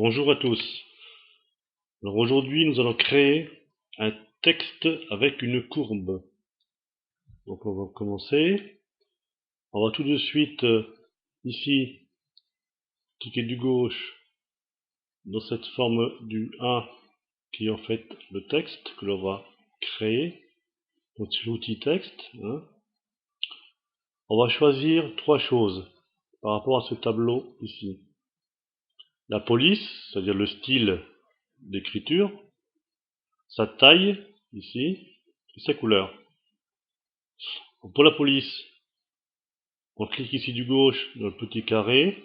Bonjour à tous. Alors aujourd'hui, nous allons créer un texte avec une courbe. Donc on va commencer. On va tout de suite ici cliquer du gauche dans cette forme du A qui est en fait le texte que l'on va créer. Donc c'est l'outil texte. On va choisir trois choses par rapport à ce tableau ici. La police, c'est-à-dire le style d'écriture, sa taille ici et sa couleur. Pour la police, on clique ici du gauche dans le petit carré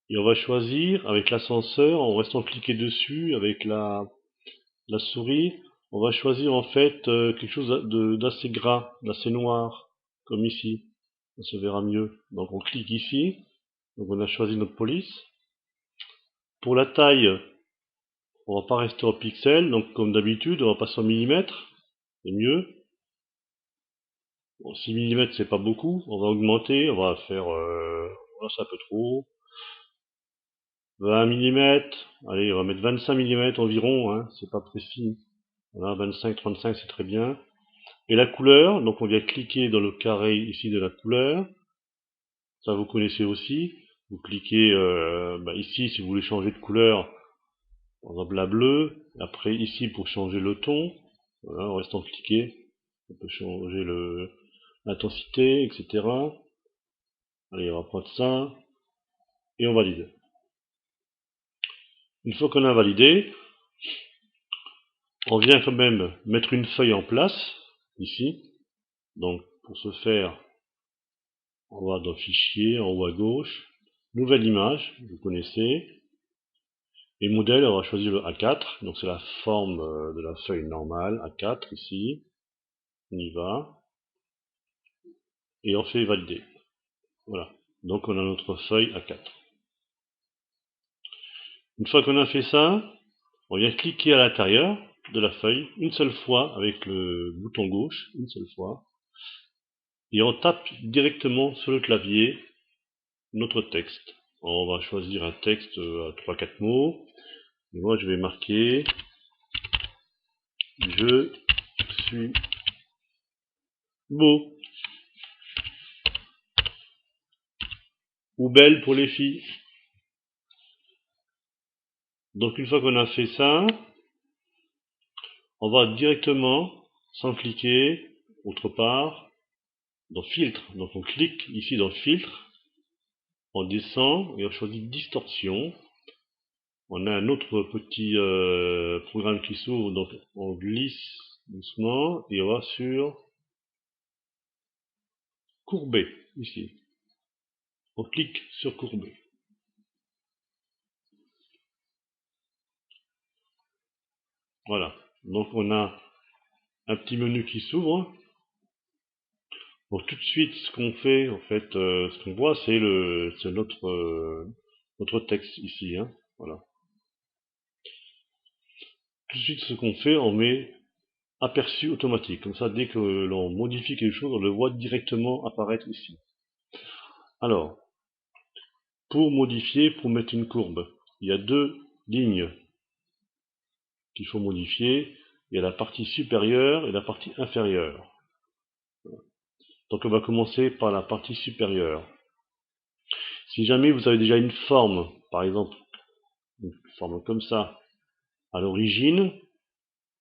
et on va choisir avec l'ascenseur, en restant cliqué dessus avec la souris, on va choisir en fait quelque chose d'assez gras, d'assez noir, comme ici. Ça se verra mieux. Donc on clique ici, donc on a choisi notre police. Pour la taille, on va pas rester en pixels, donc comme d'habitude, on va passer en millimètres, c'est mieux. Bon, 6 mm c'est pas beaucoup, on va augmenter, on va faire, c'est un peu trop. 20 mm, allez, on va mettre 25 mm environ, hein, c'est pas précis. Voilà, 25, 35 c'est très bien. Et la couleur, donc on vient cliquer dans le carré ici de la couleur. Ça vous connaissez aussi. Vous cliquez ici si vous voulez changer de couleur, par exemple la bleue. Après ici pour changer le ton, voilà, en restant cliqué, on peut changer l'intensité, etc. Allez, on va prendre ça et on valide. Une fois qu'on a validé, on vient quand même mettre une feuille en place, ici. Donc, pour ce faire, on va dans Fichier, en haut à gauche, Nouvelle image, vous connaissez. Et modèle, on va choisir le A4, donc c'est la forme de la feuille normale, A4 ici. On y va. Et on fait valider. Voilà. Donc on a notre feuille A4. Une fois qu'on a fait ça, on vient cliquer à l'intérieur de la feuille une seule fois avec le bouton gauche, une seule fois. Et on tape directement sur le clavier notre texte. On va choisir un texte à 3-4 mots. Et moi je vais marquer je suis beau ou belle pour les filles. Donc une fois qu'on a fait ça, on va directement, sans cliquer, autre part, dans filtre. Donc on clique ici dans filtre, on descend et on choisit distorsion. On a un autre petit programme qui s'ouvre, donc on glisse doucement et on va sur courber, ici. On clique sur courber. Voilà. Donc on a un petit menu qui s'ouvre. Donc tout de suite, ce qu'on fait, en fait, ce qu'on voit, c'est notre texte ici, hein. Voilà. Tout de suite, ce qu'on fait, on met aperçu automatique. Comme ça, dès que l'on modifie quelque chose, on le voit directement apparaître ici. Alors, pour modifier, pour mettre une courbe, il y a deux lignes qu'il faut modifier. Il y a la partie supérieure et la partie inférieure. Donc on va commencer par la partie supérieure. Si jamais vous avez déjà une forme, par exemple, une forme comme ça, à l'origine,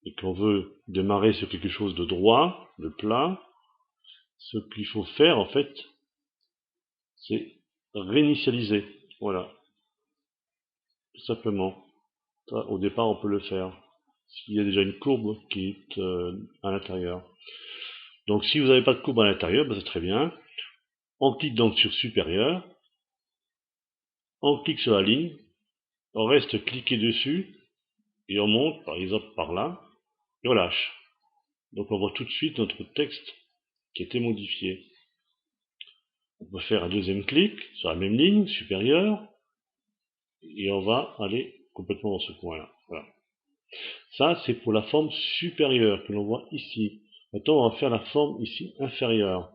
et qu'on veut démarrer sur quelque chose de droit, de plat, ce qu'il faut faire, en fait, c'est réinitialiser. Voilà. Tout simplement. Ça, au départ, on peut le faire. S'il y a déjà une courbe qui est à l'intérieur. Donc, si vous n'avez pas de courbe à l'intérieur, ben, c'est très bien. On clique donc sur supérieur. On clique sur la ligne. On reste cliqué dessus. Et on monte, par exemple, par là. Et on lâche. Donc, on voit tout de suite notre texte qui a été modifié. On peut faire un deuxième clic sur la même ligne supérieure. Et on va aller complètement dans ce coin-là. Voilà. Ça, c'est pour la forme supérieure que l'on voit ici. Maintenant, on va faire la forme ici inférieure.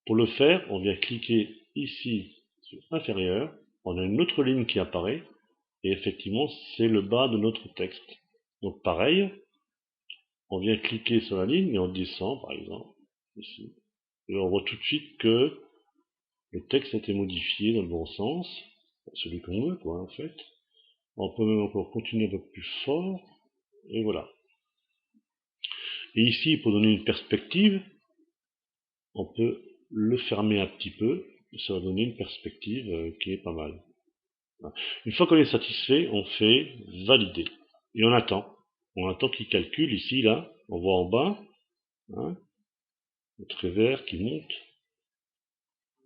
Pour le faire, on vient cliquer ici sur inférieur. on a une autre ligne qui apparaît, et effectivement, c'est le bas de notre texte. Donc pareil, on vient cliquer sur la ligne et on descend, par exemple, ici. Et on voit tout de suite que le texte a été modifié dans le bon sens, celui qu'on veut, quoi, en fait. On peut même encore continuer un peu plus fort, et voilà. Et ici, pour donner une perspective, on peut le fermer un petit peu, et ça va donner une perspective qui est pas mal. Voilà. Une fois qu'on est satisfait, on fait valider. Et on attend. On attend qu'il calcule ici, là, on voit en bas, hein, le trait vert qui monte.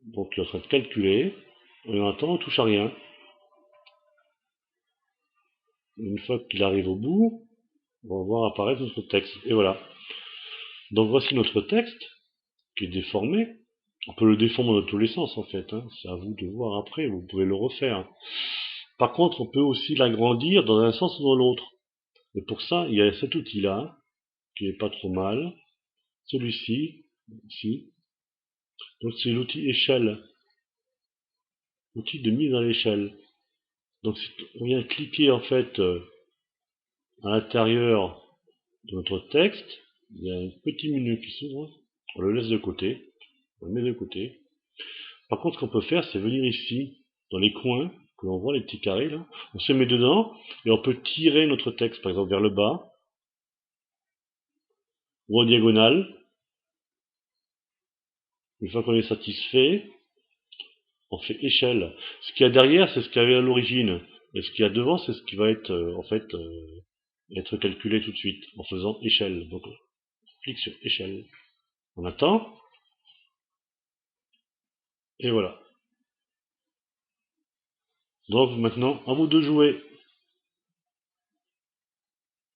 Donc il est en train de calculer, et on attend, on touche à rien. Une fois qu'il arrive au bout, on va voir apparaître notre texte. Et voilà. Donc voici notre texte, qui est déformé. On peut le déformer dans tous les sens en fait, hein. C'est à vous de voir après, vous pouvez le refaire. Par contre, on peut aussi l'agrandir dans un sens ou dans l'autre. Et pour ça, il y a cet outil-là, qui est pas trop mal. Celui-ci, ici. Donc c'est l'outil échelle. Outil de mise à l'échelle. Donc si on vient cliquer en fait à l'intérieur de notre texte, il y a un petit menu qui s'ouvre. On le laisse de côté. On le met de côté. Par contre, ce qu'on peut faire, c'est venir ici, dans les coins, que l'on voit les petits carrés là. On se met dedans, et on peut tirer notre texte, par exemple, vers le bas, ou en diagonale. Une fois qu'on est satisfait, on fait échelle. Ce qu'il y a derrière, c'est ce qu'il y avait à l'origine. Et ce qu'il y a devant, c'est ce qui va être, être calculé tout de suite, en faisant échelle. Donc, on clique sur échelle. On attend, et voilà. Donc maintenant, à vous de jouer.